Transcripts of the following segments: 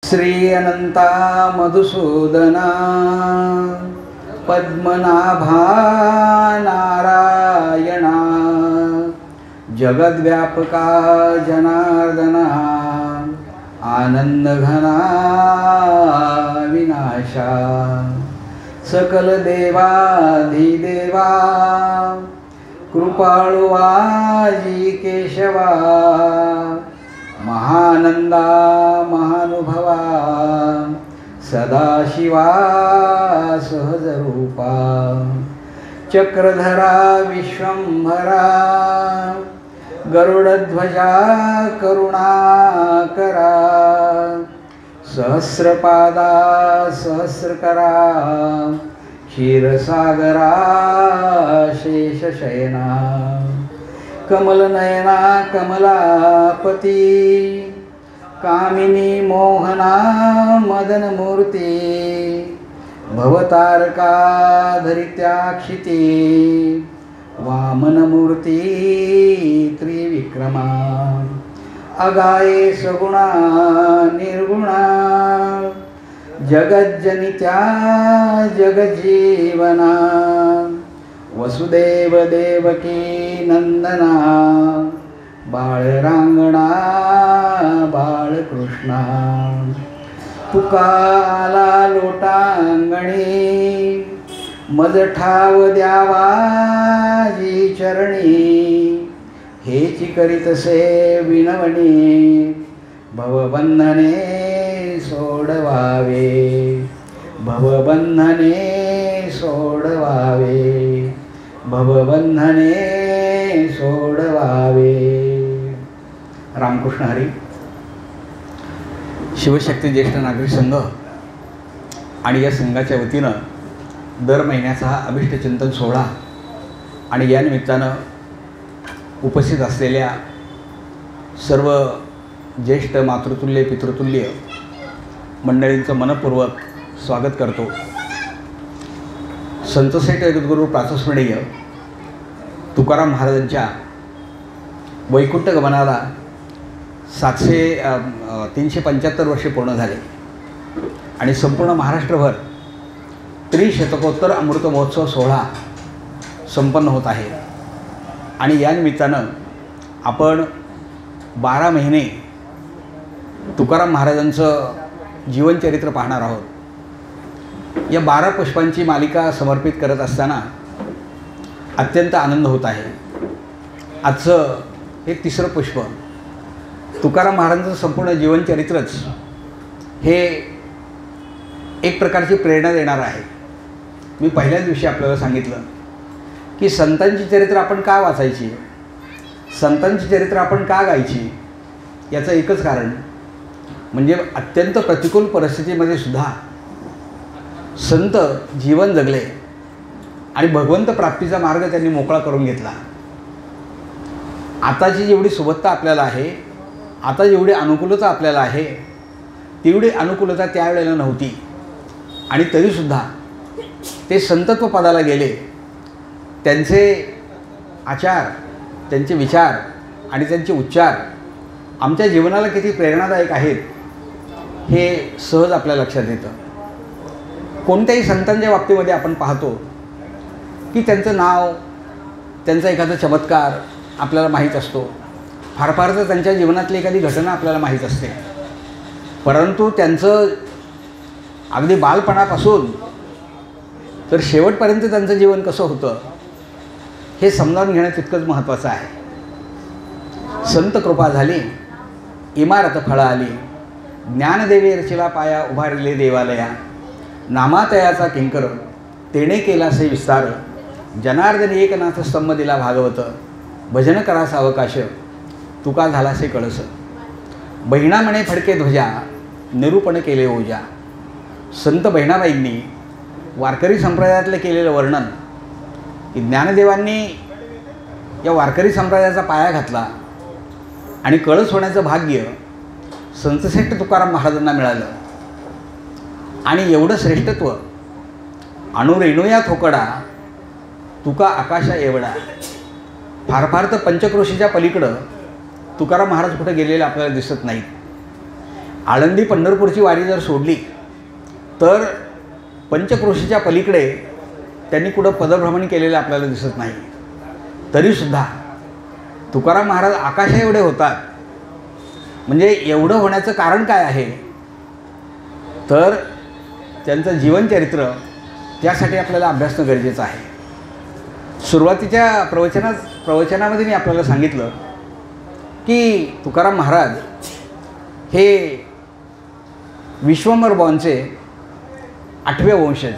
श्री अनंता मधुसूदना पद्मनाभा नारायणा जगद्व्यापका जनार्दना आनंदघना विनाशा सकल देवाधिदेवा कृपाळुवाजी केशवा महानंदा महानुभवा सदाशिवा सहजरूपा चक्रधरा विश्वंभरा गरुडध्वजा करुणाकरा सहस्रपादा सहस्रकरा क्षीरसागरा शेषशयना कमलनयना कमलापती कामिनी मोहना मदनमूर्ती भवतारका धरित्याक्षिती वामनमूर्ती त्रिविक्रमा अगाये सगुणा निर्गुणा जगज्जनित्या जगज्जीवना वसुदेव देवकी नंदना बाळरांगणा बाळकृष्णा तुकाला लोटांगणी मज ठाव द्यावाजी चरणी हेची करीतसे विनवणी भवबंधने सोडवावे भवबंधने सोडवावे भवबंधने सोडवावे. रामकृष्ण हरी. शिवशक्ती ज्येष्ठ नागरिक संघ आणि या संघाच्या वतीनं दर महिन्याचा हा अभिष्टचिंतन सोहळा आणि या निमित्तानं उपस्थित असलेल्या सर्व ज्येष्ठ मातृतुल्य पितृतुल्य मंडळींचं मनपूर्वक स्वागत करतो. संतश्रेष्ठ जगद्गुरू प्रातस्मरणीय तुकाराम महाराजांच्या वैकुंठ गमनाला 375 वर्षे पूर्ण झाले आणि संपूर्ण महाराष्ट्रभर त्रिशतकोत्तर अमृत महोत्सव सोहळा संपन्न होत आहे. आणि या निमित्तानं आपण 12 महिने तुकाराम महाराजांचं जीवनचरित्र पाहणार आहोत. या 12 पुष्पांची मालिका समर्पित करत असताना अत्यंत आनंद होत आहे. आजचं हे 3रं पुष्प तुकाराम महाराजांचं संपूर्ण जीवनचरित्रच हे एक प्रकारची प्रेरणा देणार आहे. मी पहिल्याच दिवशी आपल्याला सांगितलं की संतांची चरित्र आपण का वाचायची, संतांची चरित्र आपण का गायची, याचं एकच कारण म्हणजे अत्यंत प्रतिकूल परिस्थितीमध्ये सुद्धा संत जीवन जगले आणि भगवंत प्राप्तीचा मार्ग त्यांनी मोकळा करून घेतला. आताची जेवढी सुबत्ता आपल्याला आहे, आता जेवढी अनुकूलता आपल्याला आहे, तेवढी अनुकूलता त्यावेळेला नव्हती. आणि तरीसुद्धा ते संतत्व पदाला गेले. त्यांचे आचार, त्यांचे विचार आणि त्यांचे उच्चार आमच्या जीवनाला किती प्रेरणादायक आहेत हे सहज आपल्या लक्षात येतं. कोणत्याही संतांच्या बाबतीमध्ये आपण पाहतो की त्यांचं नाव, त्यांचा एखादा चमत्कार आपल्याला माहीत असतो. फार फार तर त्यांच्या जीवनातली एखादी घटना आपल्याला माहीत असते. परंतु त्यांचं अगदी बालपणापासून तर शेवटपर्यंत त्यांचं जीवन कसं होतं हे समजावून घेणं तितकंच महत्त्वाचं आहे. संत कृपा झाली, इमारत फळं आली, ज्ञानदेवी रचिला पाया उभारले देवालया, नामातयाचा किंकर तेणे केलासे विस्तार, जनार्दनी एकनाथ स्तंभ दिला भागवत, भजन करा सावकाश तुका झालासे कळस, बहिणा म्हणे फडके ध्वजा निरूपण केले ओजा. संत बहिणाबाईंनी वारकरी संप्रदायातलं केलेलं वर्णन की ज्ञानदेवांनी या वारकरी संप्रदायाचा पाया घातला आणि कळस होण्याचं भाग्य संतश्रेष्ठ तुकाराम महाराजांना मिळालं. आणि एवढं श्रेष्ठत्व अणुरेणुया थोकडा तुका आकाशा एवढा. फार फार तर पंचक्रोशीच्या पलीकडं तुकाराम महाराज कुठे गेलेले आपल्याला दिसत नाहीत. आळंदी पंढरपूरची वारी जर सोडली तर पंचक्रोशीच्या पलीकडे त्यांनी कुठं पदभ्रमण केलेलं आपल्याला दिसत नाही. तरीसुद्धा तुकाराम महाराज आकाशा एवढे होतात. म्हणजे एवढं होण्याचं कारण काय आहे तर त्यांचं जीवनचरित्र त्यासाठी आपल्याला अभ्यासणं गरजेचं आहे. सुरुवातीच्या प्रवचनामध्ये मी आपल्याला सांगितलं की तुकाराम महाराज हे विश्वंभर बुवांचे 8वे वंशज.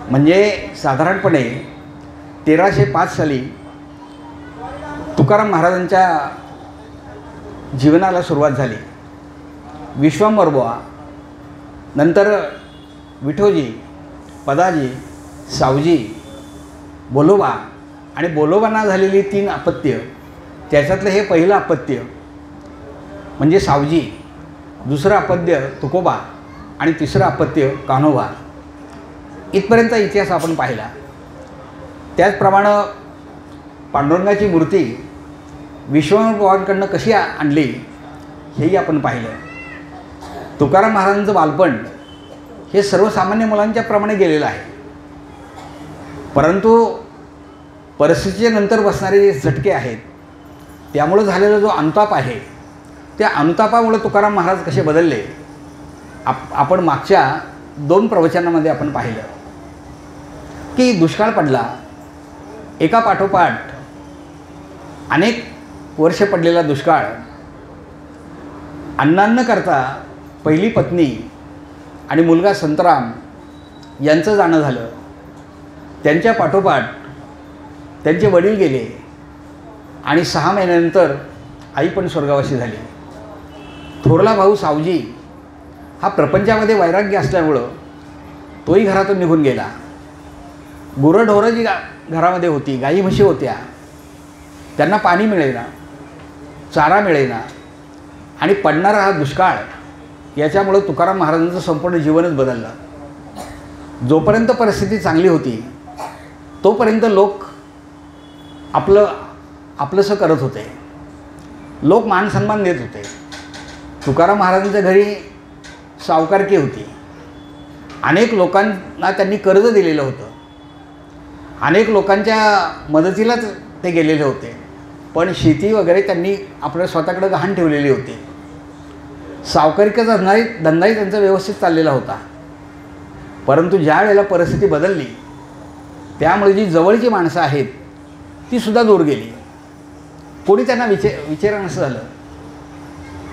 म्हणजे साधारणपणे 1305 साली तुकाराम महाराजांच्या जीवनाला सुरुवात झाली. विश्वंभर बुवा, नंतर विठोजी, पदाजी, सावजी, बोलोबा आणि बोलोबांना झालेली 3 अपत्य. त्याच्यातलं हे पहिलं अपत्य म्हणजे सावजी, दुसरं अपत्य तुकोबा आणि तिसरं अपत्य कान्होबा. इथपर्यंत इतिहास आपण पाहिला. त्याचप्रमाणे पांडुरंगाची मूर्ती विश्वंभर बुवांकडनं कशी आणली हेही आपण पाहिलं. तुकाराम महाराजांचं बालपण हे सर्वसामान्य मुलांच्या प्रमाणे गेलेलं आहे. परंतु परिस्थितीच्या नंतर बसणारे जे झटके आहेत त्यामुळे झालेला जो अनुताप आहे त्या अनुतापामुळे तुकाराम महाराज कसे बदलले आपण मागच्या 2 प्रवचनामध्ये आपण पाहिलं की दुष्काळ पडला. एका पाठोपाठ अनेक वर्ष पडलेला दुष्काळ. अन्नान्न करता पहिली पत्नी आणि मुलगा संतराम यांचं जाणं झालं. त्यांच्या पाठोपाठ त्यांचे वडील गेले आणि 6 महिन्यानंतर आई पण स्वर्गवासी झाली. थोरला भाऊ सावजी हा प्रपंचामध्ये वैराग्य असल्यामुळं तोही घरातून निघून गेला. गुरंढोरं जी घरामध्ये होती, गाई म्हशी होत्या, त्यांना पाणी मिळेना, चारा मिळेना आणि पडणारा हा दुष्काळ याच्यामुळं तुकाराम महाराजांचं संपूर्ण जीवनच बदललं. जोपर्यंत परिस्थिती चांगली होती तोपर्यंत लोक आपलंसं करत होते. लोक मान सन्मान देत होते. तुकाराम महाराजांच्या घरी सावकारकी होती. अनेक लोकांना त्यांनी कर्ज दिलेलं होतं. अनेक लोकांच्या मदतीलाच ते गेलेले होते. पण शेती वगैरे त्यांनी आपल्या स्वतःकडे गहाण ठेवलेली होती. सावकारीचा धंदाही त्यांचा व्यवस्थित चाललेला होता. परंतु ज्या वेळेला परिस्थिती बदलली त्यामुळे जी जवळची माणसं आहेत ती सुद्धा दूर गेली. कोणी त्यांना विचारणं असं झालं.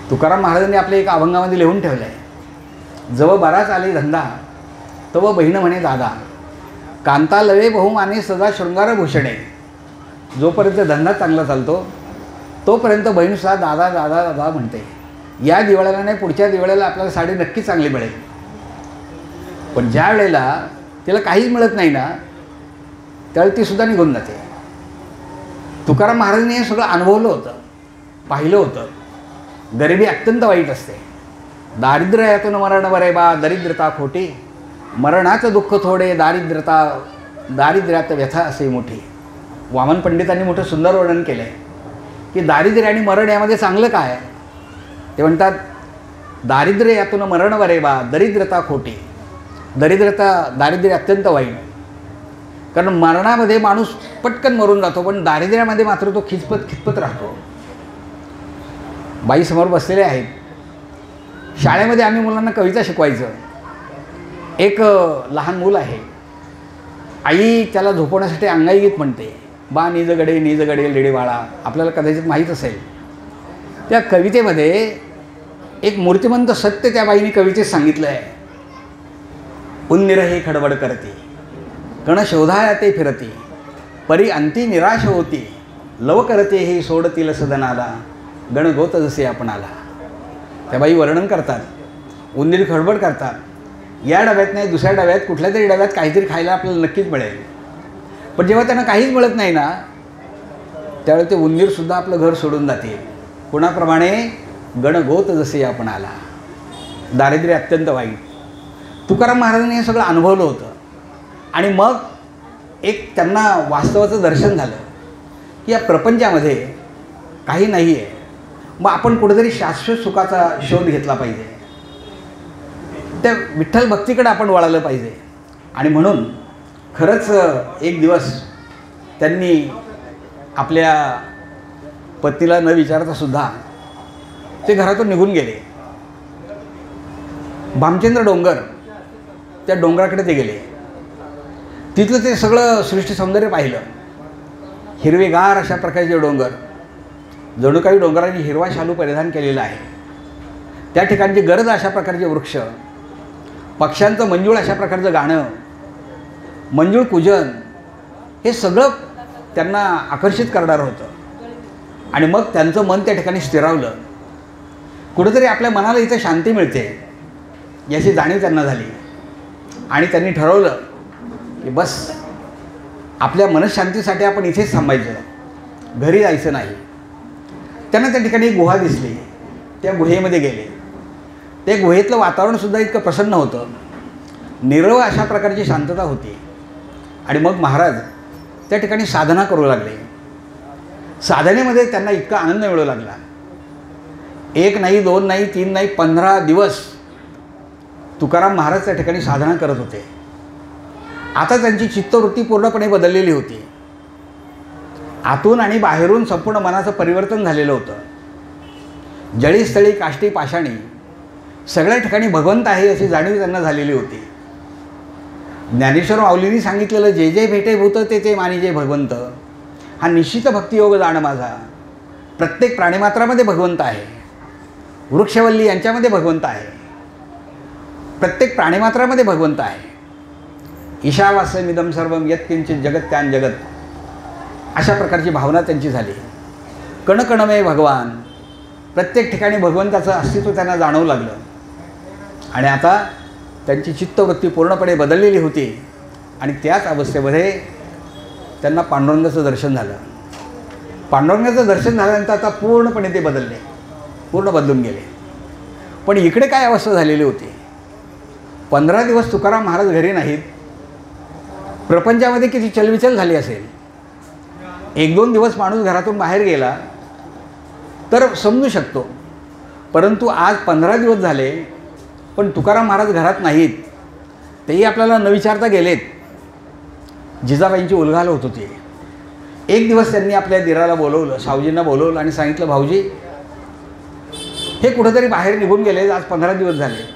तुकाराम महाराजांनी आपल्या एका अभंगामध्ये लिहून ठेवलं आहे, जव बराच आले धंदा तव बहीण म्हणे दादा, कांता लवे बहुमाने सदा शृंगारभूषणे. जोपर्यंत धंदा चांगला चालतो तोपर्यंत बहीणसुद्धा दादा दादा दादा म्हणते. या दिवाळीला नाही पुढच्या दिवाळीला आपल्याला साडी नक्की चांगली मिळेल. पण ज्या वेळेला तिला काहीच मिळत नाही ना त्यावेळी ती सुद्धा निघून जाते. तुकाराम महाराजांनी हे सगळं अनुभवलं होतं, पाहिलं होतं. गरिबी अत्यंत वाईट असते. दारिद्र्यातून मरण बरे बा, दरिद्रता खोटी, मरणाचं दुःख थोडे, दारिद्र्यात व्यथा असे मोठी. वामन पंडितांनी मोठं सुंदर वर्णन केलं आहे की दारिद्र्य आणि मरण यामध्ये चांगलं काय. ते म्हणतात दारिद्र्य यातून मरण बरे बा, दरिद्रता खोटी. दारिद्र्य अत्यंत वाईट. कारण मरणामध्ये माणूस पटकन मरून जातो पण दारिद्र्यामध्ये मात्र तो खिचपत राहतो. बाई समोर बसलेले आहेत. शाळेमध्ये आम्ही मुलांना कविता शिकवायचं. एक लहान मूल आहे. आई त्याला झोपवण्यासाठी अंगाई गीत म्हणते, बा निजगडे निजगडे लेडे बाळा. आपल्याला कदाचित माहीत असेल. त्या कवितेमध्ये एक मूर्तिमंत सत्य त्या बाईने कवितेत सांगितलं आहे. उन्निर हे खडबड करती, कण शोधाया ते फिरती, परी अंती निराश होती, लव करते हे सोडतील सदनाला, गणगोत जसे आपणाला. त्या बाई वर्णन करतात. उंदीर खडबड करतात. या डब्यात नाही दुसऱ्या डब्यात कुठल्या तरी डब्यात काहीतरी खायला आपल्याला नक्कीच मिळेल. पण जेव्हा त्यांना काहीच मिळत नाही ना त्यावेळी ते उंदीरसुद्धा आपलं घर सोडून जातील. कुणाप्रमाणे गणगोत जसे आपणाला. दारिद्र्य अत्यंत वाईट. तुकाराम महाराजांनी हे सगळं अनुभवलं होतं. आणि मग एक त्यांना वास्तवाचं दर्शन झालं की या प्रपंचामध्ये काही नाही आहे. मग आपण कुठेतरी शाश्वत सुखाचा शोध घेतला पाहिजे, त्या विठ्ठल भक्तीकडे आपण वळालं पाहिजे. आणि म्हणून खरंच एक दिवस त्यांनी आपल्या पत्नीला न विचारता सुद्धा ते घरातून निघून गेले. भामचंद्र डोंगर, त्या डोंगराकडे ते गेले. तिथलं ते सगळं सृष्टी सौंदर्य पाहिलं. हिरवेगार अशा प्रकारचे डोंगर, जणू काही डोंगरांनी हिरवा शालू परिधान केलेला आहे. त्या ठिकाणची गरज अशा प्रकारचे वृक्ष, पक्ष्यांचं मंजूळ अशा प्रकारचं गाणं, मंजूळ पूजन, हे सगळं त्यांना आकर्षित करणारं होतं. आणि मग त्यांचं मन त्या ठिकाणी स्थिरावलं. कुठेतरी आपल्या मनाला इथं शांती मिळते याची जाणीव त्यांना झाली. आणि त्यांनी ठरवलं की बस आपल्या मनशांतीसाठी आपण इथेच थांबायचं, घरी जायचं नाही. त्यांना त्या ठिकाणी गुहा दिसली. त्या गुहेमध्ये गेले. त्या गुहेतलं वातावरणसुद्धा इतकं प्रसन्न होतं, निरव अशा प्रकारची शांतता होती. आणि मग महाराज त्या ठिकाणी साधना करू लागले. साधनेमध्ये त्यांना इतका आनंद मिळू लागला. 1 नाही, 2 नाही, 3 नाही, 15 दिवस तुकाराम महाराज त्या ठिकाणी साधना करत होते. आता त्यांची चित्तवृत्ती पूर्णपणे बदललेली होती. आतून आणि बाहेरून संपूर्ण मनाचं परिवर्तन झालेलं होतं. जळी स्थळी काष्टी पाषाणी सगळ्या ठिकाणी भगवंत आहे अशी जाणीव त्यांना झालेली होती. ज्ञानेश्वर माऊलींनी सांगितलेलं जे जे भेटे भूत ते ते मानिजे भगवंत, हा निश्चित भक्तियोग जाण माझा. प्रत्येक प्राणीमात्रामध्ये भगवंत आहे. वृक्षवल्ली यांच्यामध्ये भगवंत आहे. प्रत्येक प्राणीमात्रामध्ये भगवंत आहे. ईशावास्यमिदं सर्वं यत्किंचित जगत्यान् जगत, अशा प्रकारची भावना त्यांची झाली. कणकणमे भगवान, प्रत्येक ठिकाणी भगवंताचं अस्तित्व त्यांना जाणवू लागलं. आणि आता त्यांची चित्तवृत्ती पूर्णपणे बदललेली होती. आणि त्याच अवस्थेमध्ये त्यांना पांडुरंगाचं दर्शन झालं. पांडुरंगाचं दर्शन झाल्यानंतर आता पूर्णपणे ते बदलले, पूर्ण बदलून गेले. पण इकडे काय अवस्था झालेली होती. 15 दिवस तुकाराम महाराज घरी नाहीत. प्रपंचामध्ये किती चलविचल झाली असेल. 1-2 दिवस माणूस घरातून बाहेर गेला तर समजू शकतो, परंतु आज 15 दिवस झाले पण तुकाराम महाराज घरात नाहीत. तेही आपल्याला न विचारता गेलेत. जिजाबाईंची उलघाल होत होती. एक दिवस त्यांनी आपल्या दिराला बोलवलं, सावजींना बोलवलं आणि सांगितलं, भाऊजी हे कुठेतरी बाहेर निघून गेले, आज 15 दिवस झाले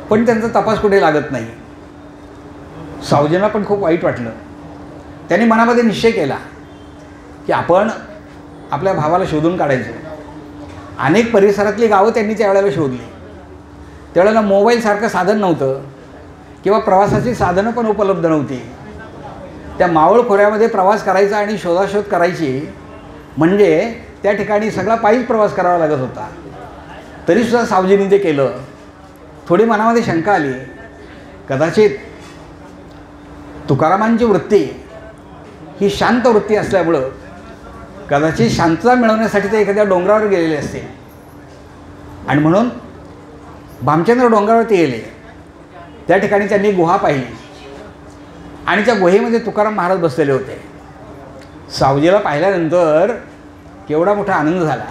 पण त्यांचा तपास कुठे लागत नाही. सावजींना पण खूप वाईट वाटलं. त्यांनी मनामध्ये निश्चय केला की आपण आपल्या भावाला शोधून काढायचं. अनेक परिसरातली गावं त्यांनी त्यावेळेला शोधली. त्यावेळेला मोबाईलसारखं साधन नव्हतं किंवा प्रवासाची साधनं पण उपलब्ध नव्हती. त्या मावळ खोऱ्यामध्ये प्रवास करायचा आणि शोधाशोध करायची म्हणजे त्या ठिकाणी सगळा पायीच प्रवास करावा लागत होता. तरीसुद्धा सावजींनी ते केलं. थोडी मनामध्ये शंका आली, कदाचित तुकारामांची वृत्ती ही शांत वृत्ती असल्यामुळं कदाचित शांतता मिळवण्यासाठी ते एखाद्या डोंगरावर गेलेले असते. आणि म्हणून भामचंद्र डोंगरावरती गेले. त्या ठिकाणी त्यांनी गुहा पाहिली आणि त्या गुहेमध्ये तुकाराम महाराज बसलेले होते. सावजीला पाहिल्यानंतर केवढा मोठा आनंद झाला.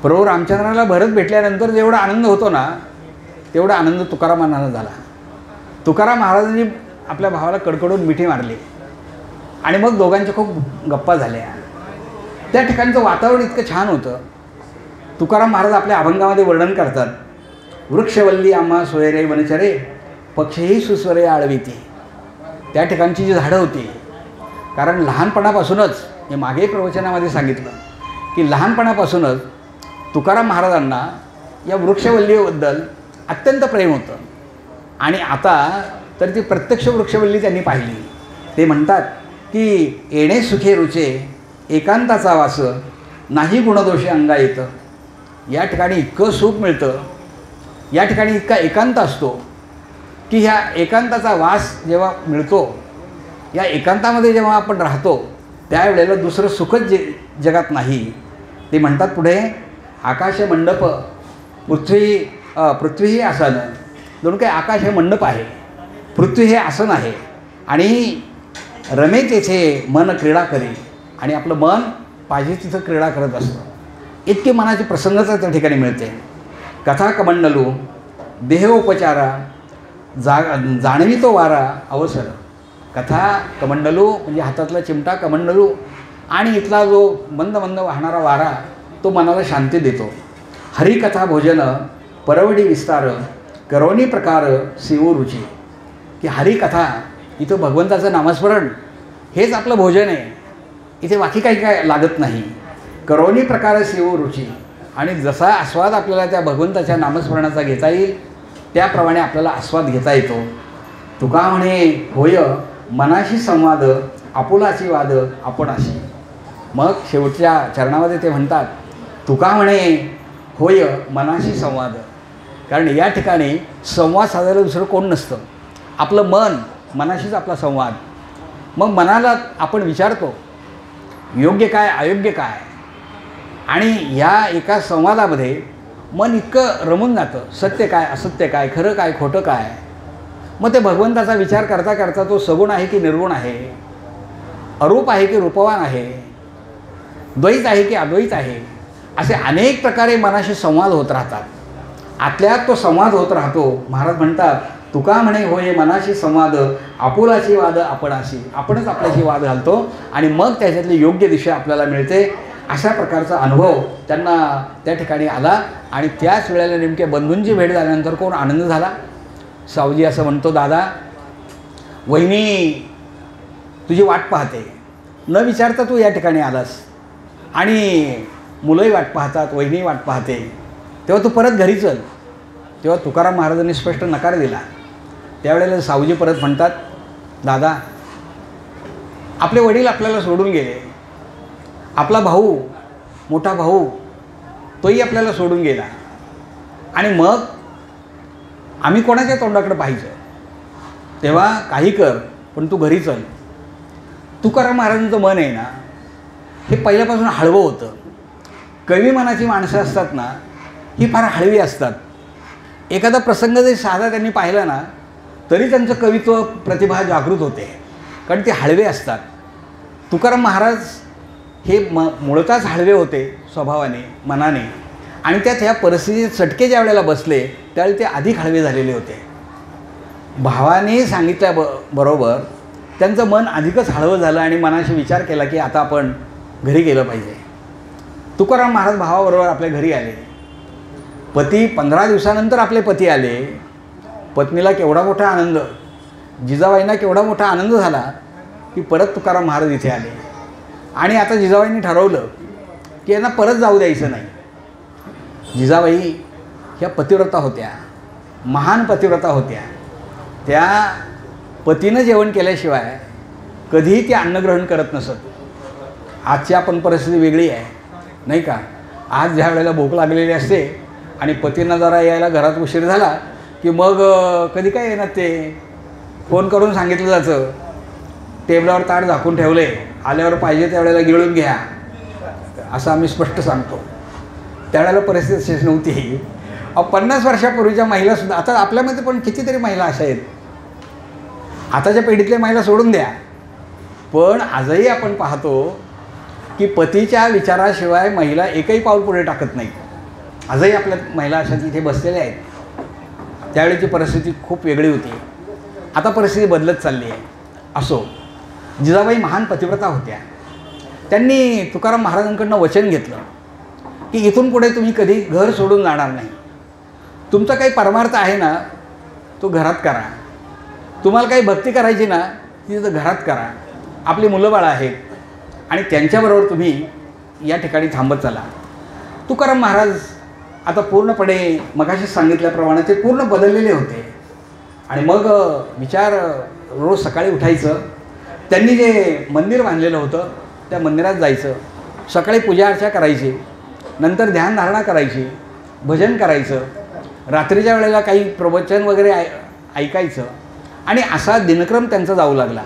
प्रभू रामचंद्राला भरत भेटल्यानंतर जेवढा आनंद होतो ना, तेवढा आनंद तुकारामांना झाला. तुकाराम महाराजांनी आपल्या भावाला कडकडून मिठी मारली आणि मग दोघांच्या खूप गप्पा झाल्या. त्या ठिकाणचं वातावरण इतकं छान होतं. तुकाराम महाराज आपल्या अभंगामध्ये वर्णन करतात, वृक्षवल्ली आम्हा सोयरे वनचरे, पक्षीही सुस्वरे आळविती. त्या ठिकाणची जी झाडं होती, कारण लहानपणापासूनच, हे मागे प्रवचनामध्ये सांगितलं की लहानपणापासूनच तुकाराम महाराजांना या वृक्षवल्लीबद्दल अत्यंत प्रेम होतं. आणि आता तर ती प्रत्यक्ष वृक्षवल्ली त्यांनी पाहिली. ते म्हणतात की येणे सुखे रुचे एकांताचा वास, नाही गुणदोषे अंगा येतं. या ठिकाणी इतकं सुख मिळतं, या ठिकाणी इतका एकांत असतो की ह्या एकांताचा वास जेव्हा मिळतो, या एकांतामध्ये जेव्हा आपण राहतो त्यावेळेला दुसरं सुखच जगात नाही. ते म्हणतात पुढे, आकाश मंडप पृथ्वी ही आसन. दोन काही आकाश हे मंडप आहे, पृथ्वी हे आसन आहे. आणि रमे तेथे मन क्रीडा करी. आणि आपलं मन पाहिजे तिथं क्रीडा करत असतं. इतकी मनाची प्रसन्नता त्या ठिकाणी मिळते. कथा कमंडलू देहोपचारा जाणवी तो वारा अवसर. कथा कमंडलू म्हणजे हातातला चिमटा कमंडलू आणि इथला जो मंद मंद वाहणारा वारा तो मनाला शांती देतो. हरिकथा भोजन परवडी विस्तार करवणी प्रकार शिव रुची. की हरिकथा इथं भगवंताचं नामस्मरण हेच आपलं भोजन आहे. इथे बाकी काही काय लागत नाही. करवणी प्रकार शिव रुची. आणि जसा आस्वाद आपल्याला त्या भगवंताच्या नामस्मरणाचा घेता येईल त्याप्रमाणे आपल्याला आस्वाद घेता येतो. तुका म्हणे होय मनाशी संवाद आपुलाची वाद आपणाशी. मग शेवटच्या चरणामध्ये ते म्हणतात तुका म्हणे होय मनाशी संवाद. कारण या ठिकाणी संवाद साधायला दुसरं कोण नसतं. आपलं मन मनाशीच आपला संवाद. मग मनाला आपण विचारतो योग्य काय अयोग्य काय. आणि या एका संवादामध्ये मन इतकं रमून जातं. सत्य काय असत्य काय खरं काय खोटं काय. मग ते भगवंताचा विचार करता करता तो सगुण आहे की निर्गुण आहे, अरूप आहे की रूपवान आहे, द्वैत आहे की अद्वैत आहे, असे अनेक प्रकारे मनाशी संवाद होत राहतात. आतल्यात तो संवाद होत राहतो. महाराज म्हणतात तुका म्हणे होय मनाशी संवाद आपुलाची वाद आपणाशी. आपणच आपल्याशी वाद घालतो आणि मग त्याच्यातली योग्य दिशा आपल्याला मिळते. अशा प्रकारचा अनुभव त्यांना त्या ठिकाणी आला. आणि त्याच वेळेला नेमके बंधूंची भेट झाल्यानंतर कोण आनंद झाला. सावजी असं म्हणतो दादा वहिनी तुझी वाट पाहते. न विचारता तू या ठिकाणी आलास आणि मुलंही वाट पाहतात वहिनी वाट पाहते. तेव्हा तू परत घरी चल. तेव्हा तुकाराम महाराजांनी स्पष्ट नकार दिला. त्यावेळेला सावजी परत म्हणतात दादा आपले वडील आपल्याला सोडून गेले. आपला भाऊ मोठा भाऊ तोही आपल्याला सोडून गेला. आणि मग आम्ही कोणाच्या तोंडाकडे पाहायचं. तेव्हा काही कर पण तू घरी चल. तुकाराम महाराजांचं मन आहे ना हे पहिल्यापासून हळवं होतं. कवी मनाची माणसं असतात ना ही फार हळवी असतात. एखादा प्रसंग जरी साधा त्यांनी पाहिला ना तरी त्यांचं कवित्व प्रतिभा जागृत होते. कारण ते हळवे असतात. तुकाराम महाराज हे मूळतःच हळवे होते स्वभावाने मनाने. आणि त्यात ह्या परिस्थितीत चटके ज्या वेळेला बसले त्यावेळी ते अधिक हळवे झालेले होते. भावाने सांगितल्याबरोबर त्यांचं मन अधिकच हळवं झालं आणि मनाशी विचार केला की आता आपण घरी गेलं पाहिजे. तुकाराम महाराज भावाबरोबर आपल्या घरी आले. पती 15 दिवसानंतर आपले पती आले. पत्नीला केवढा मोठा आनंद, जिजाबाईंना केवढा मोठा आनंद झाला की परत तुकाराम महाराज इथे आले. आणि आता जिजाबाईंनी ठरवलं की यांना परत जाऊ द्यायचं नाही. जिजाबाई ह्या पतिव्रता होत्या, महान पतिव्रता होत्या. त्या पतीनं जेवण केल्याशिवाय कधीही ते अन्नग्रहण करत नसत. आजची आपण परिस्थिती वेगळी आहे नाही का. आज ज्या वेळेला भूक लागलेली असते आणि पतींना जरा यायला घरात उशीर झाला की मग कधी काय येणार ते फोन करून सांगितलं जातं टेबलावर ताट झाकून ठेवले आल्यावर पाहिजे त्यावेळेला गिळून घ्या असं आम्ही स्पष्ट सांगतो. त्यावेळेला परिस्थिती अशीच नव्हती. 50 वर्षापूर्वीच्या महिलासुद्धा आता आपल्यामध्ये पण कितीतरी महिला अशा आहेत. आताच्या पिढीतल्या महिला सोडून द्या पण आजही आपण पाहतो की पतीच्या विचाराशिवाय महिला एकही पाऊल पुढे टाकत नाही. आजही आपल्या महिला अशा तिथे बसलेल्या आहेत. त्यावेळेची परिस्थिती खूप वेगळी होती. आता परिस्थिती बदलत चालली आहे. असो, जिजाबाई महान पतिव्रता होत्या. त्यांनी तुकाराम महाराजांकडनं वचन घेतलं की इथून पुढे तुम्ही कधी घर सोडून जाणार नाही. तुमचा काही परमार्थ आहे ना तो घरात करा. तुम्हाला काही भक्ती करायची ना ती तिथं घरात करा. आपली मुलं बाळं आहेत आणि त्यांच्याबरोबर तुम्ही या ठिकाणी थांबत चला. तुकाराम महाराज आता पूर्णपणे मगाशीच सांगितल्याप्रमाणे ते पूर्ण बदललेले होते. आणि मग विचार रोज सकाळी उठायचं. त्यांनी जे मंदिर बांधलेलं होतं त्या मंदिरात जायचं. सकाळी पूजा अर्चा करायची, नंतर ध्यानधारणा करायची, भजन करायचं, रात्रीच्या वेळेला काही प्रवचन वगैरे ऐकायचं. आणि असा दिनक्रम त्यांचा जाऊ लागला.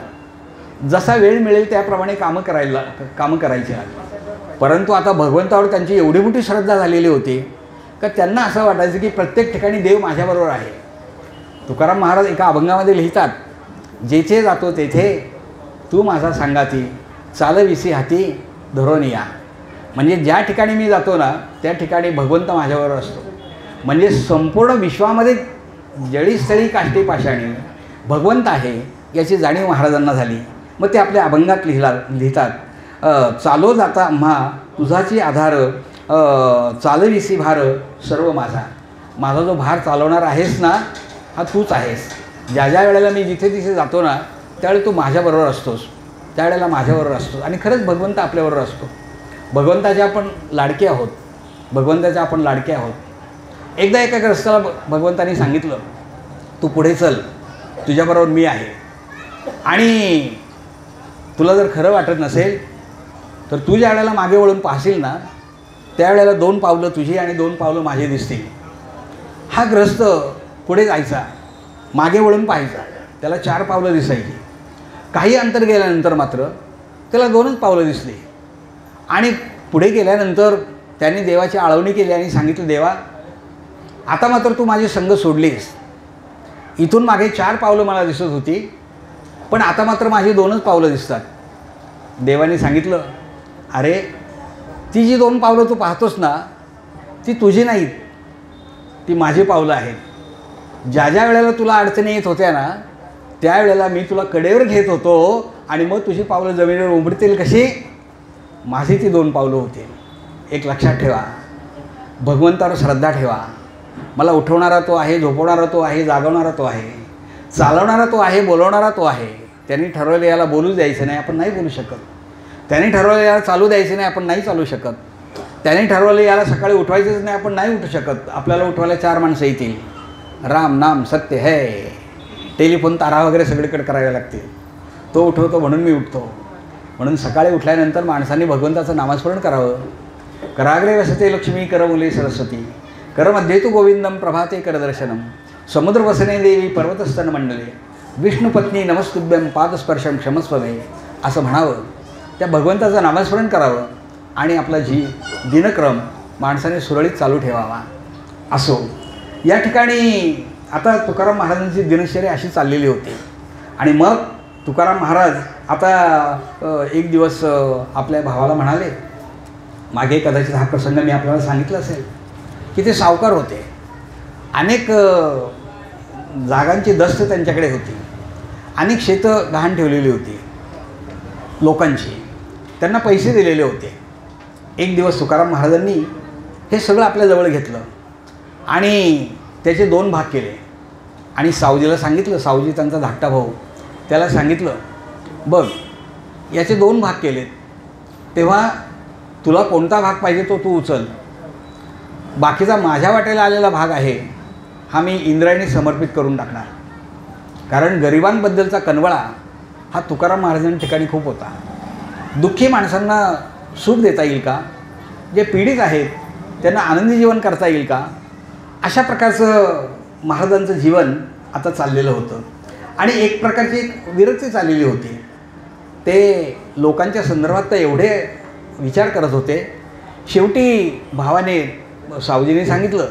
जसा वेळ मिळेल त्याप्रमाणे कामं करायची लागली. परंतु आता भगवंतावर त्यांची एवढी मोठी श्रद्धा झालेली होती का त्यांना असं वाटायचं की प्रत्येक ठिकाणी देव माझ्याबरोबर आहे. तुकाराम महाराज एका अभंगामध्ये लिहितात, जेथे जातो तेथे तू माझा सांगाती, चालविसी हाती धरून या. म्हणजे ज्या ठिकाणी मी जातो ना त्या ठिकाणी भगवंत माझ्याबरोबर असतो. म्हणजे संपूर्ण विश्वामध्ये जळीस्थळी काष्टी पाषाणी भगवंत आहे याची जाणीव महाराजांना झाली. मग ते आपल्या अभंगात लिहितात, चालो जाता आम्हा तुझाची आधार, चालविसी भार सर्व माझा. माझा जो भार चालवणार आहेस ना हा तूच आहेस. ज्या ज्या वेळेला मी जिथे तिथे जातो ना त्यावेळी तू माझ्याबरोबर असतोस, त्यावेळेला माझ्याबरोबर असतोस. आणि खरंच भगवंत आपल्याबरोबर असतो. भगवंताचे आपण लाडके आहोत, भगवंताचे आपण लाडके आहोत. एकदा एका ग्रस्ताला भगवंतानी सांगितलं, तू पुढे चल, तुझ्याबरोबर मी आहे. आणि तुला जर खरं वाटत नसेल तर तू ज्या वेळेला मागे वळून पाहशील ना त्यावेळेला 2 पावलं तुझी आणि 2 पावलं माझे दिसतील. हा ग्रस्त पुढे जायचा, मागे वळून पाहायचा, त्याला 4 पावलं दिसायची. काही अंतर गेल्यानंतर मात्र त्याला 2च पावलं दिसली. आणि पुढे गेल्यानंतर त्याने देवाची आळवणी केली आणि सांगितलं, देवा आता मात्र तू माझी संग सोडलीस. इथून मागे 4 पावलं मला दिसत होती, पण आता मात्र माझी 2च पावलं दिसतात. देवाने सांगितलं, अरे ती जी 2 पावलं तू पाहतोस ना ती तुझी नाहीत, ती माझी पावलं आहेत. ज्या ज्या वेळेला तुला अडचणी येत होत्या ना त्यावेळेला मी तुला कडेवर घेत होतो आणि मग तुझी पावलं जमिनीवर उमटतील कशी, माझी ती 2 पावलं होतील. एक लक्षात ठेवा, भगवंतावर श्रद्धा ठेवा. मला उठवणारा तो आहे, झोपवणारा तो आहे, जागवणारा तो आहे, चालवणारा तो आहे, बोलवणारा तो आहे. त्यांनी ठरवलं याला बोलू द्यायचं नाही, आपण नाही बोलू शकत. त्यांनी ठरवलं याला चालू द्यायचं नाही, आपण नाही चालू शकत. त्यांनी ठरवलं याला सकाळी उठवायचंच नाही, आपण नाही उठू शकत. आपल्याला उठवायला 4 माणसं येतील. राम नाम सत्य है, टेलिफोन तारा वगैरे सगळीकडे करावे लागतील. तो उठवतो म्हणून मी उठतो. म्हणून सकाळी उठल्यानंतर माणसांनी भगवंताचं नामस्मरण करावं. कराग्रे वसते लक्ष्मी, करमुले सरस्वती, करमध्ये तू गोविंदम, प्रभाते करदर्शनम, समुद्र वसने देवी, पर्वतस्तन मंडले, विष्णुपत्नी नमस्तुभ्यम, पादस्पर्शम क्षमस्व मे, असं म्हणावं. त्या भगवंताचं नामस्मरण करावं आणि आपला दिनक्रम माणसाने सुरळीत चालू ठेवावा. असो, या ठिकाणी आता तुकाराम महाराजांची दिनचर्या अशी चाललेली होती. आणि मग तुकाराम महाराज आता एक दिवस आपल्या भावाला म्हणाले, मागे कदाचित हा प्रसंग मी आपल्याला सांगितला असेल की ते सावकार होते. अनेक जागांची दस्त त्यांच्याकडे होती, अनेक शेतं गहाण ठेवलेली होती लोकांची, त्यांना पैसे दिलेले होते. एक दिवस तुकाराम महाराजांनी हे सगळं आपल्याजवळ घेतलं आणि त्याचे 2 भाग केले. आणि सावजीला सांगितलं, सावजी त्यांचा धाकटा भाऊ, त्याला सांगितलं, बघ याचे 2 भाग केलेत, तेव्हा तुला कोणता भाग पाहिजे तो तू उचल. बाकीचा माझ्या वाट्याला आलेला भाग आहे हा मी इंद्रायणी समर्पित करून टाकणार. कारण गरिबांबद्दलचा कनवळा हा तुकाराम महाराजांच्या ठिकाणी खूप होता. दुःखी माणसांना सुख देता येईल का, जे पीडित आहेत त्यांना आनंदी जीवन करता येईल का, अशा प्रकारचं महाराजांचं जीवन आता चाललेलं होतं. आणि एक प्रकारची एक विरक्ती चाललेली होती. ते लोकांच्या संदर्भात तर एवढे विचार करत होते. शेवटी भावाने, सावजीने सांगितलं,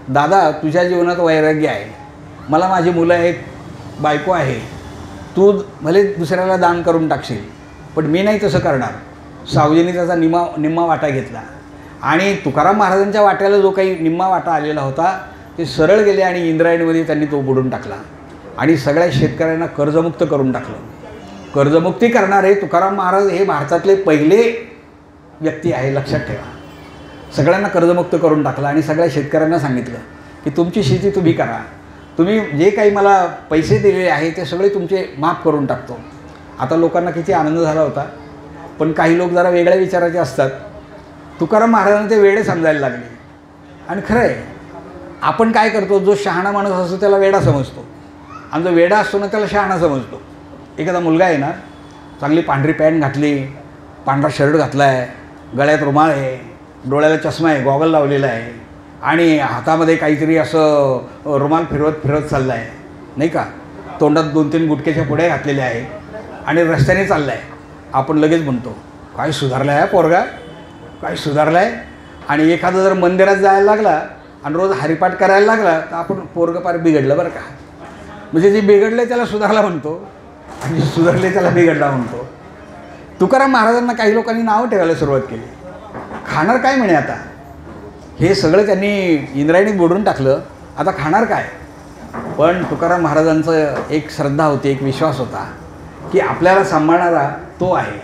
दादा तुझ्या जीवनात वैराग्य आहे, मला माझी मुलं आहेत, बायको आहे, तू भले दुसऱ्याला दान करून टाकशील पण मी नाही तसं करणार. सावजीने त्याचा निम्मा वाटा घेतला आणि तुकाराम महाराजांच्या वाट्याला जो काही निम्मा वाटा आलेला होता ते सरळ गेले आणि इंद्रायणीमध्ये त्यांनी तो बुडून टाकला आणि सगळ्या शेतकऱ्यांना कर्जमुक्त करून टाकलं. कर्जमुक्ती करणारे तुकाराम महाराज हे भारतातले पहिले व्यक्ती आहे, लक्षात ठेवा. सगळ्यांना कर्जमुक्त करून टाकलं आणि सगळ्या शेतकऱ्यांना सांगितलं की तुमची शेती तुम्ही करा, तुम्ही जे काही मला पैसे दिलेले आहे ते सगळे तुमचे माफ करून टाकतो. आता लोकांना किती आनंद झाला होता. पण काही लोक जरा वेगळ्या विचाराचे असतात. तुकाराम महाराजांना ते वेडे समजायला लागले. आणि खरं आहे, आपण काय करतो, जो शहाणा माणूस असतो त्याला वेडा समजतो आणि जो वेडा असतो ना त्याला शहाणा समजतो. एखादा मुलगा आहे ना, चांगली पांढरी पॅन्ट घातली, पांढरा शर्ट घातला आहे, गळ्यात रुमाल आहे, डोळ्याला चष्मा आहे, गॉगल लावलेला आहे आणि हातामध्ये काहीतरी असं रुमाल फिरवत चालला आहे नाही का, तोंडात 2-3 गुटक्याच्या पुड्या घातलेल्या आहेत आणि रस्त्याने चालला आहे. आपण लगेच म्हणतो काय सुधारला आहे पोरगा, काय सुधारला आहे. आणि एखादा जर मंदिरात जायला लागला आणि रोज हरिपाठ करायला लागला तर आपण पोरगं फार बिघडलं बरं का. म्हणजे जे बिघडले त्याला सुधारला म्हणतो आणि जे सुधारले त्याला बिघडला म्हणतो. तुकाराम महाराजांना काही लोकांनी नावं ठेवायला सुरुवात केली. खाणार काय म्हणे आता? हे सगळं त्यांनी इंद्रायणीत बोलून टाकलं, आता खाणार काय? पण तुकाराम महाराजांचं एक श्रद्धा होती, एक विश्वास होता की आपल्याला सांभाळणारा तो आहे,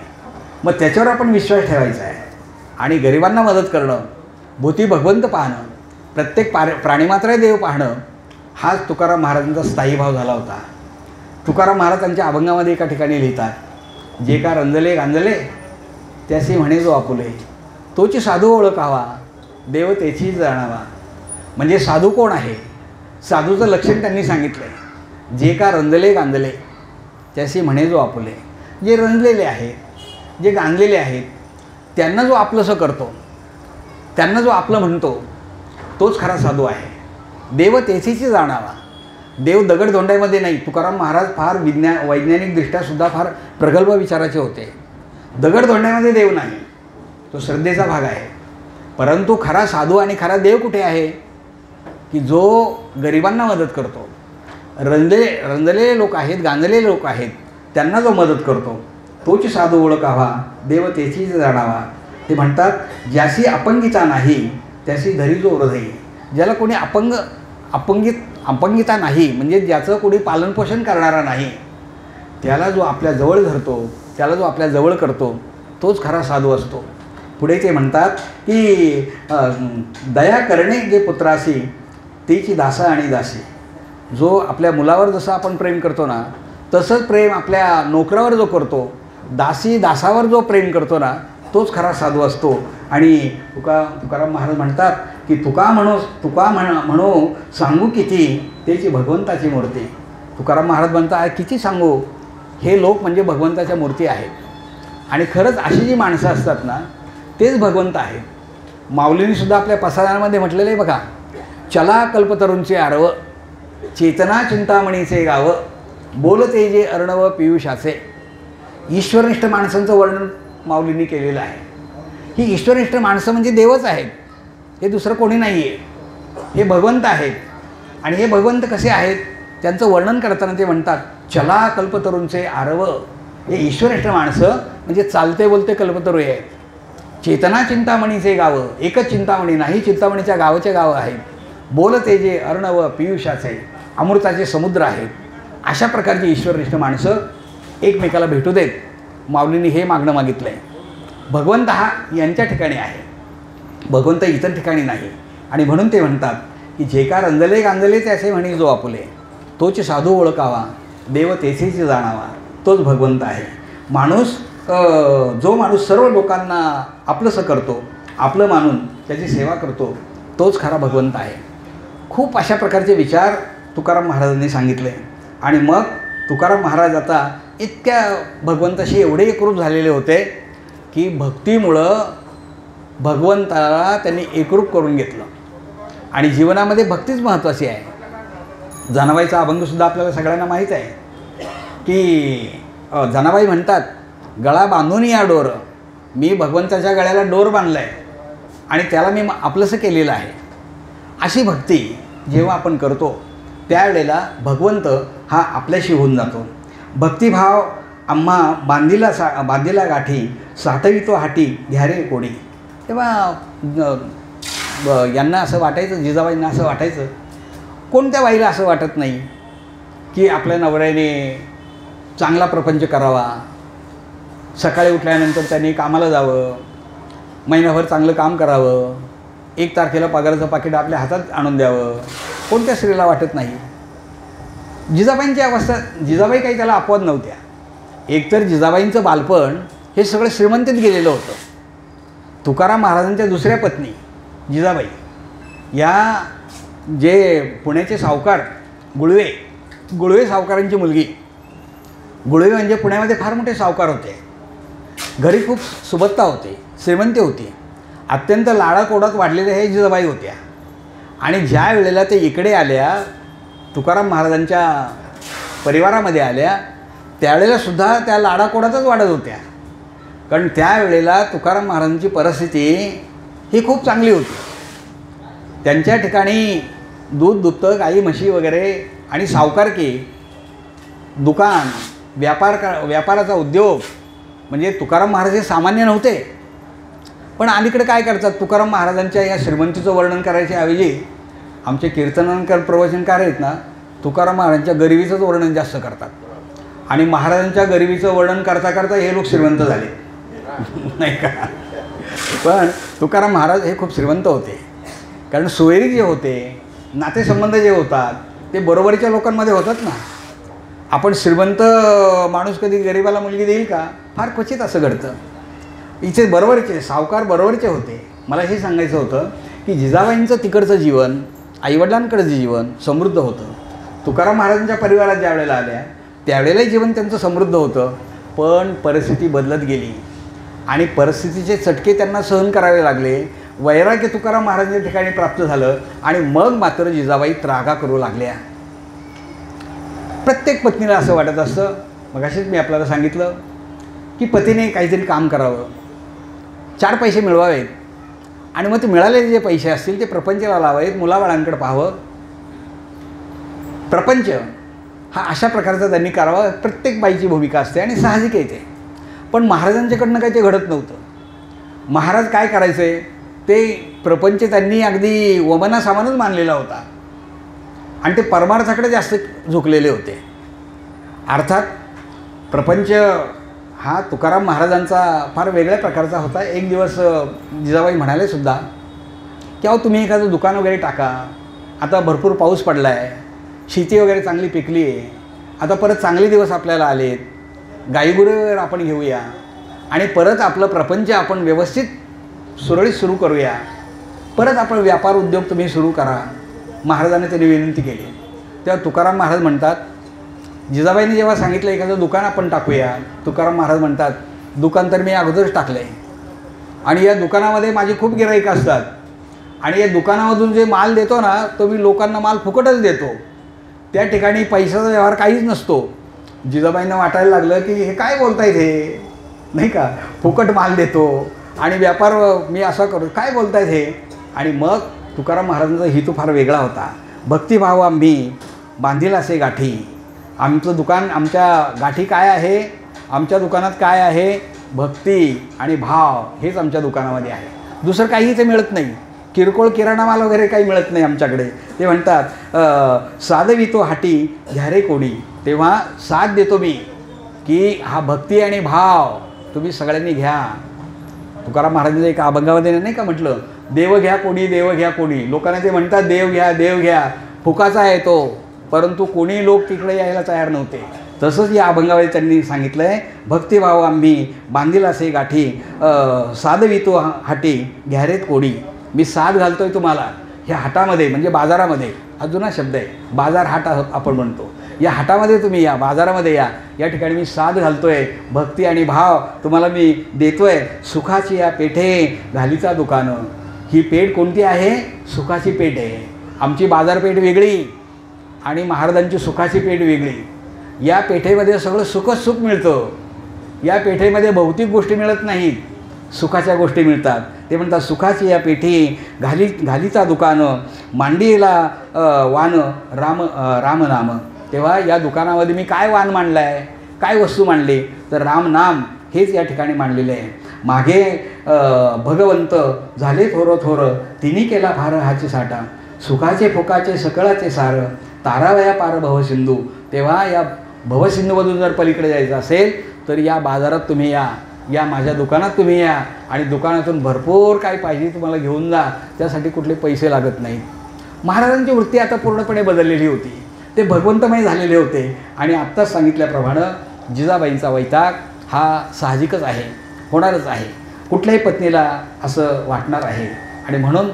मग त्याच्यावर आपण विश्वास ठेवायचा आहे. आणि गरिबांना मदत करणं, भूती भगवंत पाहणं, प्रत्येक प्राणीमात्र देव पाहणं, हाच तुकाराम महाराजांचा स्थायी भाव झाला होता. तुकाराम महाराज त्यांच्या अभंगामध्ये एका ठिकाणी लिहितात, जे का रंजले गांजले त्यासी म्हणे जो आपुले, तोची साधू ओळखावा देव तेची जाणावा. म्हणजे साधू कोण आहे? साधूचं लक्षण त्यांनी सांगितलं आहे. जे का रंजले गांजले त्यासी म्हणे जो आपुले. जे रंजलेले आहेत, जे गांजलेले आहेत, त्यांना जो आपलंसं करतो, त्यांना जो आपलं म्हणतो, तोच खरा साधू आहे. देव तेचीची जाणावा. देव दगडधोंड्यामध्ये नाही. तुकाराम महाराज फार वैज्ञानिकदृष्ट्यासुद्धा फार प्रगल्भ विचाराचे होते. दगडधोंड्यामध्ये देव नाही, तो श्रद्धेचा भाग आहे. परंतु खरा साधू आणि खरा देव कुठे आहे? की जो गरिबांना मदत करतो. रंजलेले लोक आहेत, गांजलेले लोक आहेत, त्यांना जो मदत करतो, तोच साधू ओळखावा देव तेचीच जाणावा. ते म्हणतात, ज्यासी अपंगिता नाही त्यासी धरी जो हृदय. ज्याला कोणी अपंगिता नाही, म्हणजे ज्याचं कोणी पालनपोषण करणारा नाही, त्याला जो आपल्या जवळ धरतो, त्याला जो आपल्या जवळ करतो, तोच खरा साधू असतो. पुढे ते म्हणतात की दया करणे जे पुत्रासी तीची दासा आणि दासी. जो आपल्या मुलावर जसं आपण प्रेम करतो ना, तसंच प्रेम आपल्या नोकरावर जो करतो, दासावर जो प्रेम करतो ना, तोच खरा साधू असतो. आणि तुकाराम महाराज म्हणतात की तुका म्हणू सांगू किती त्याची भगवंताची मूर्ती. तुकाराम महाराज म्हणतात, किती सांगू, हे लोक म्हणजे भगवंताच्या मूर्ती आहेत. आणि खरंच अशी जी माणसं असतात ना, तेच भगवंत आहेत. माऊलींनीसुद्धा आपल्या पसारामध्ये म्हटलेलं आहे बघा, चला कल्पतरूंचे आरव, चेतना चिंतामणीचे गाव, बोलते जे अर्णव पियुषाचे. ईश्वरनिष्ठ माणसांचं वर्णन माऊलींनी केलेलं आहे. ही ईश्वरनिष्ठ माणसं म्हणजे देवच आहेत, हे दुसरं कोणी नाही आहे, हे भगवंत आहेत. आणि हे भगवंत कसे आहेत त्यांचं वर्णन करताना ते म्हणतात, चला कल्पतरूंचे आरव. हे ईश्वरनिष्ठ माणसं म्हणजे चालते बोलते कल्पतरू आहेत. चेतना चिंतामणीचे गावं, एकच चिंतामणी नाही, चिंतामणीच्या गावाचे गावं आहेत. बोलते जे अर्णव पियुषाचे, अमृताचे समुद्र आहेत. अशा प्रकारची ईश्वरनिष्ठ माणसं एकमेकाला भेटू देत. माऊलींनी हे मागणं मागितलं आहे. भगवंत हा यांच्या ठिकाणी आहे, भगवंत इतर ठिकाणी नाही. आणि म्हणून ते म्हणतात की जे का रंजले गांजले त्याचे म्हणी जो आपुले, तोच साधू ओळखावा देव तेचीच जाणावा. तोच भगवंत आहे. जो माणूस सर्व लोकांना आपलंसं करतो, आपलं मानून त्याची सेवा करतो, तोच खरा भगवंत आहे. खूप अशा प्रकारचे विचार तुकाराम महाराजांनी सांगितले. आणि मग तुकाराम महाराज आता इतक्या भगवंताशी एवढे एकरूप झालेले होते की भक्तीमुळं भगवंताला त्यांनी एकरूप करून घेतलं. आणि जीवनामध्ये भक्तीच महत्त्वाची आहे. जनाबाईचा अभंगसुद्धा आपल्याला सगळ्यांना माहीत आहे की जनाबाई म्हणतात, गळा बांधून या डोर, मी भगवंताच्या गळ्याला डोर बांधला आहे आणि त्याला मी आपलंसं केलेलं आहे. अशी भक्ती जेव्हा आपण करतो त्यावेळेला भगवंत हा आपल्याशी होऊन जातो. भक्तिभाव आम्हा बांधिला गाठी, साठवितो हाटी घ्यारे कोणी. तेव्हा यांना असं वाटायचं, जिजाबाईंना असं वाटायचं, कोणत्या बाईला असं वाटत नाही की आपल्या नवऱ्याने चांगला प्रपंच करावा, सकाळी उठल्यानंतर त्यांनी कामाला जावं, महिनाभर चांगलं काम करावं, 1 तारखेला पगाराचं पाकिट आपल्या हातात आणून द्यावं. कोणत्या स्त्रीला वाटत नाही. जिजाबाईंची अवस्था, जिजाबाई काही त्याला अपवाद नव्हत्या. एकतर जिजाबाईंचं बालपण हे सगळं श्रीमंतीत गेलेलं होतं. तुकाराम महाराजांच्या दुसऱ्या पत्नी जिजाबाई या जे पुण्याचे सावकार गुळवे सावकारांची मुलगी. गुळवे म्हणजे पुण्यामध्ये फार मोठे सावकार होते. घरी खूप सुबत्ता होते, श्रीमंती होती. अत्यंत लाडाकोडात वाढलेल्या हे जिजाबाई होत्या. आणि ज्या वेळेला ते इकडे आल्या, तुकाराम महाराजांच्या परिवारामध्ये आल्या, त्यावेळेलासुद्धा त्या लाडाकोडातच वाढत होत्या. कारण त्यावेळेला तुकाराम महाराजांची परिस्थिती ही खूप चांगली होती. त्यांच्या ठिकाणी दूध दुभतं, गाई म्हशी वगैरे आणि सावकारकी, दुकान, व्यापाराचा उद्योग, म्हणजे तुकाराम महाराज हे सामान्य नव्हते. पण अलीकडे काय करतात, तुकाराम महाराजांच्या या श्रीमंतीचं वर्णन करायच्या ऐवजी आमचे कीर्तनकार प्रवचनकार आहेत ना, तुकाराम महाराजांच्या गरिबीचंच वर्णन जास्त करतात. आणि महाराजांच्या गरिबीचं वर्णन करता करता हे लोक श्रीमंत झाले नाही का. पण तुकाराम महाराज हे खूप श्रीमंत होते, कारण सोयरी जे होते, नातेसंबंध जे होतात ते बरोबरीच्या लोकांमध्ये होतात ना. आपण श्रीमंत माणूस कधी गरिबाला मुलगी देईल का? फार क्वचित असं घडतं. इथे बरोबरचे सावकार बरोबरचे होते. मला हे सांगायचं होतं की जिजाबाईंचं तिकडचं जीवन, आईवडिलांकडचं जीवन समृद्ध होतं. तुकाराम महाराजांच्या परिवारात ज्या वेळेला आल्या त्यावेळेलाही जीवन त्यांचं समृद्ध होतं. पण परिस्थिती बदलत गेली आणि परिस्थितीचे चटके त्यांना सहन करावे लागले. वैराग्य तुकाराम महाराजांच्या ठिकाणी प्राप्त झालं आणि मग मात्र जिजाबाई त्रागा करू लागल्या. प्रत्येक पत्नीला असं वाटत असतं, मगाशीच मी आपल्याला सांगितलं की पतीने काहीतरी काम करावं, 4 पैसे मिळवावेत आणि मग ते मिळालेले जे पैसे असतील ते प्रपंचाला लावावेत, मुलाबाळांकडे पाहावं. प्रपंच हा अशा प्रकारचा त्यांनी करावा, प्रत्येक बाईची भूमिका असते आणि साहजिक आहे ते. पण महाराजांच्याकडनं काही ते घडत नव्हतं. महाराज काय करायचे, ते प्रपंच त्यांनी अगदी वमना सामानच मानलेला होता आणि ते परमार्थाकडे जास्त झुकलेले होते. अर्थात प्रपंच हा तुकाराम महाराजांचा फार वेगळ्या प्रकारचा होता. एक दिवस जिजाबाई म्हणाले सुद्धा की अहो तुम्ही एखादं दुकान वगैरे टाका, आता भरपूर पाऊस पडला आहे, शेती वगैरे चांगली पिकली आहे, आता परत चांगले दिवस आपल्याला आलेत, गाईगुरेवर आपण घेऊया आणि परत आपलं प्रपंच आपण व्यवस्थित सुरळीत सुरू करूया, परत आपण व्यापार उद्योग तुम्ही सुरू करा. महाराजांनी त्यांनी विनंती केली. तेव्हा तुकाराम महाराज म्हणतात, जिजाबाईंनी जेव्हा सांगितलं एखादं दुकान आपण टाकूया, तुकाराम महाराज म्हणतात दुकान तर मी अगोदरच टाकलं आहे आणि या दुकानामध्ये माझी खूप गिऱ्हाईकं असतात आणि या दुकानामधून जे माल देतो ना तो मी लोकांना माल फुकटच देतो, त्या ठिकाणी पैशाचा व्यवहार काहीच नसतो. जिजाबाईंना वाटायला लागलं की हे काय बोलतायत हे, नाही का, फुकट माल देतो आणि व्यापार मी असा करू, काय बोलतायत हे. आणि मग तुकाराम महाराजांचा हेतू फार वेगळा होता. भक्तिभाव आम्ही बांधील असे गाठी. आमचं दुकान, आमच्या गाठी काय आहे, आमच्या दुकानात काय आहे, भक्ती आणि भाव हेच आमच्या दुकानामध्ये आहे. दुसरं काही ते मिळत नाही. किरकोळ किराणा माल वगैरे काही मिळत नाही आमच्याकडे. ते म्हणतात साधवितो हाटी घ्यारे कोणी. तेव्हा साथ देतो मी की हा भक्ती आणि भाव तुम्ही सगळ्यांनी घ्या. तुकाराम महाराजांच्या एका अभंगामध्ये नाही का म्हटलं, देव घ्या कोणी, देव घ्या कोणी. लोकांना ते म्हणतात देव घ्या, देव घ्या, फुकाचा आहे तो, परंतु कोणी लोक तिकडे यायला तयार नव्हते. तसंच या अभंगामध्ये त्यांनी सांगितलं आहे, भक्तिभाव आम्ही बांधील असे गाठी, साधवितो हाटी घ्यारेत कोणी. मी साथ घालतोय तुम्हाला ह्या हाटामध्ये, म्हणजे बाजारामध्ये. हा जुना शब्द आहे, बाजार हाट आपण म्हणतो. या हाटामध्ये तुम्ही या, बाजारामध्ये या, या ठिकाणी मी साथ घालतोय, भक्ती आणि भाव तुम्हाला मी देतोय. सुखाची या पेठे घालीचा दुकानं. ही पेठ कोणती आहे? सुखाची पेठ आहे. आमची बाजारपेठ वेगळी आणि महाराजांची सुखाची पेठ वेगळी. या पेठेमध्ये सगळं सुखच सुख मिळतं. या पेठेमध्ये भौतिक गोष्टी मिळत नाहीत, सुखाच्या गोष्टी मिळतात. ते म्हणतात सुखाची या पेठी घालीचा दुकानं, मांडीला वान राम नाम. तेव्हा या दुकानामध्ये मी काय वाण मांडलं आहे, काय वस्तू मांडली, तर रामनाम हेच या ठिकाणी मांडलेले आहे. मागे भगवंत झाले थोरं थोरं, तिने केला फार हाची साठा. सुखाचे फुकाचे सकळाचे सार, तारावया पार भवसिंधू. तेव्हा या भवसिंधूमधून जर पलीकडे जायचं असेल तर या बाजारात तुम्ही या, या माझ्या दुकानात तुम्ही या आणि दुकानातून भरपूर काय पाहिजे तुम्हाला घेऊन जा. त्यासाठी कुठले पैसे लागत नाहीत. महाराजांची वृत्ती आता पूर्णपणे बदललेली होती. ते भगवंतमय झालेले होते आणि आत्ताच सांगितल्याप्रमाणे जिजाबाईंचा वैताग हा साहजिकच आहे, होणारच आहे. कुठल्याही पत्नीला असं वाटणार आहे आणि म्हणून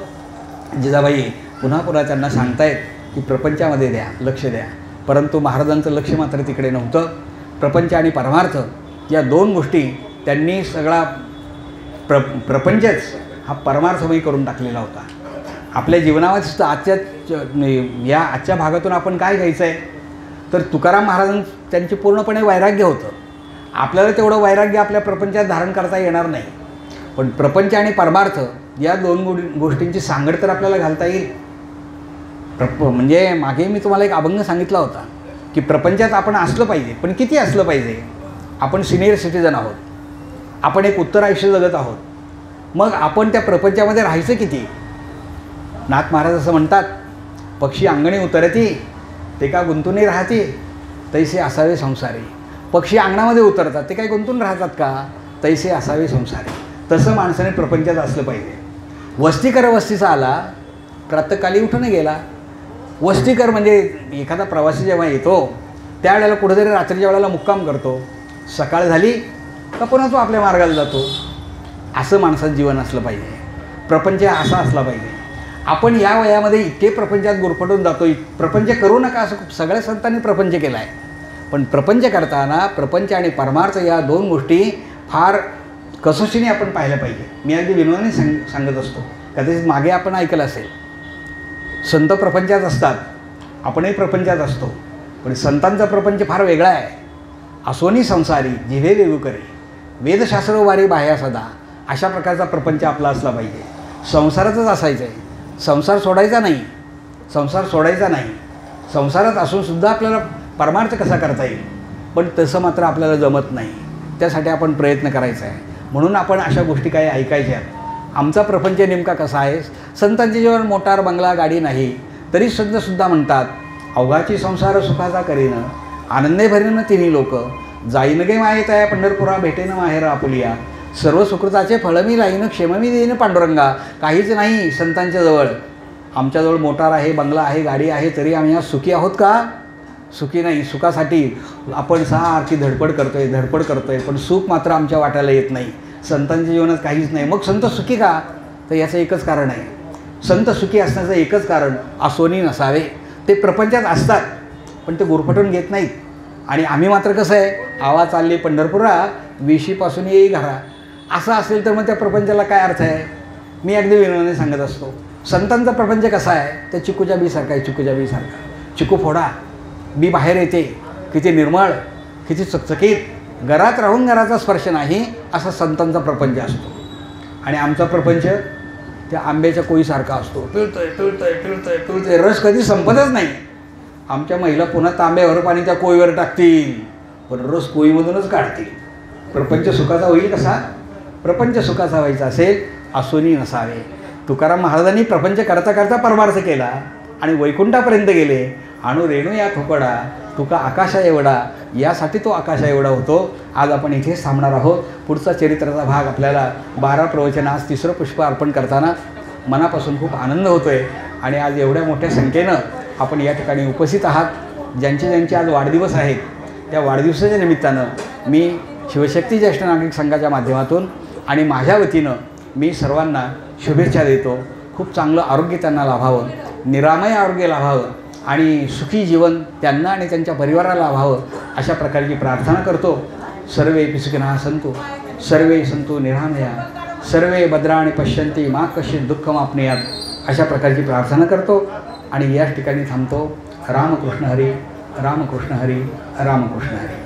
जिजाबाई पुन्हा पुन्हा त्यांना सांगतायत की प्रपंचामध्ये द्या, लक्ष द्या. परंतु महाराजांचं लक्ष मात्र तिकडे नव्हतं. प्रपंच आणि परमार्थ या 2 गोष्टी त्यांनी सगळा प्रपंचच हा परमार्थमय करून टाकलेला होता. आपल्या जीवनावर आजच्या भागातून आपण काय घ्यायचं आहे, तर तुकाराम महाराजां त्यांचे पूर्णपणे वैराग्य होतं. आपल्याला तेवढं वैराग्य आपल्या प्रपंचात धारण करता येणार नाही, पण प्रपंच आणि परमार्थ या 2 गोष्टींची सांगड तर आपल्याला घालता येईल. म्हणजे मागे मी तुम्हाला एक अभंग सांगितला होता की प्रपंचात आपण असलं पाहिजे, पण किती असलं पाहिजे. आपण सिनियर सिटीजन आहोत, आपण एक उत्तर आयुष्य जगत आहोत. मग आपण त्या प्रपंचामध्ये राहायचं किती? नाथ महाराज असं म्हणतात, पक्षी अंगणी उतरती ते का गुंतून राहते, तैसे असावे संसारी. पक्षी अंगणामध्ये उतरतात ते काय गुंतून राहतात का, तैसे असावे संसारी. तसं माणसाने प्रपंचात असलं पाहिजे. वस्तीकर वस्तीचा आला, प्रातःकाली उठून गेला. वस्तीकर म्हणजे एखादा प्रवासी जेव्हा येतो त्यावेळेला कुठेतरी रात्रीच्या वेळेला मुक्काम करतो, सकाळ झाली का पुन्हा तो आपल्या मार्गाला जातो. असं माणसाचं जीवन असलं पाहिजे. प्रपंच असा असला पाहिजे. आपण या वयामध्ये इतके प्रपंचात गुरफटून जातो. प्रपंच करू नका असं सगळ्या संतांनी प्रपंच केला आहे, पण प्रपंच करताना प्रपंच आणि परमार्थ या दोन गोष्टी फार कसोशीने आपण पाहिल्या पाहिजे. मी अगदी विनोदाने सांगत असतो, कदाचित मागे आपण ऐकलं असेल, संत प्रपंचात असतात, आपणही प्रपंचात असतो, पण संतांचा प्रपंच फार वेगळा आहे. असोनी संसारी जिव्हे वेगू करे, वेदशास्त्र वारी बाह्या सदा, अशा प्रकारचा प्रपंच आपला असला पाहिजे. संसारातच असायचं आहे, संसार सोडायचा नाही, संसार सोडायचा नाही. संसारात असूनसुद्धा आपल्याला परमार्थ कसा करता येईल, पण तसं मात्र आपल्याला जमत नाही. त्यासाठी आपण प्रयत्न करायचा आहे. म्हणून आपण अशा गोष्टी काही ऐकायच्या. आमचा प्रपंच नेमका कसा आहे, संतांच्या जीवन मोटार बंगला गाडी नाही, तरी संतसुद्धा म्हणतात, अवघाची संसार सुखाचा करीन, आनंदे भरीन तिन्ही लोक, जाईन गे मायेत आहे पंढरपुरा, भेटेन माहेर आपुलिया, सर्व सुकृताचे फळ मी लाईन, क्षेम मी देईन पांडुरंगा. काहीच नाही संतांच्या जवळ. आमच्याजवळ मोटार आहे, बंगला आहे, गाडी आहे, तरी आम्ही आज सुखी आहोत का? सुखी नाही. सुखासाठी आपण सारखी धडपड करतोय, पण सुख मात्र आमच्या वाट्याला येत नाही. संतांच्या जीवनात काहीच नाही. मग संत सुखी का? तर याचं एकच कारण आहे. संत सुखी असण्याचं एकच कारण, असोनी नसावे. ते प्रपंचात असतात पण ते गुरफटून घेत नाहीत. आणि आम्ही मात्र कसं आहे, आवा चालली पंढरपुरा, विशीपासून येई घरा. असं असेल तर मग त्या प्रपंचाला काय अर्थ आहे? मी अगदी विनोदाने सांगत असतो, संतांचा प्रपंच कसा आहे, त्या चिकूच्या बीसारखा आहे. चिकूच्या बीसारखा. चिकू फोडा, बी बाहेर येते, किती निर्मळ, किती चकचकीत, घरात राहून घराचा स्पर्श नाही, असा संतांचा प्रपंच असतो. आणि आमचा प्रपंच त्या आंब्याच्या कोळीसारखा असतो. पिळतोय, रस कधी संपतच नाही. आमच्या महिला पुन्हा तांब्यावर पाणी त्या कोळीवर टाकतील, पण रस कोळीमधूनच काढतील. प्रपंच सुखाचा होईल कसा? प्रपंच सुखाचा व्हायचा असेल, असोनी नसावे. तुकाराम महाराजांनी प्रपंच करता करता परमार्थ केला आणि वैकुंठापर्यंत गेले. आणू रेणू या ठोकळा, तुका आकाशा एवढा, यासाठी तो आकाशा एवढा होतो. आज आपण इथेच थांबणार आहोत. पुढचा चरित्राचा भाग आपल्याला 12 प्रवचन, आज 3रं पुष्प अर्पण करताना मनापासून खूप आनंद होतो आहे. आणि आज एवढ्या मोठ्या संख्येनं आपण या ठिकाणी उपस्थित आहात. ज्यांचे आज वाढदिवस आहेत, त्या वाढदिवसाच्या निमित्तानं मी शिवशक्ती ज्येष्ठ नागरिक संघाच्या माध्यमातून आणि माझ्या वतीनं मी सर्वांना शुभेच्छा देतो. खूप चांगलं आरोग्य त्यांना लाभावं, निरामय आरोग्य लाभावं आणि सुखी जीवन त्यांना आणि त्यांच्या परिवाराला लाभावं, अशा प्रकारची प्रार्थना करतो. सर्वे सुखिनः सन्तु, सर्वे सन्तु निरामया, सर्वे भद्राणि पश्यन्ति मा कश्चित् दुःखमाप्नुयात्, अशा प्रकारची प्रार्थना करतो आणि याच ठिकाणी थांबतो. रामकृष्ण हरी, रामकृष्ण हरी, रामकृष्ण हरी.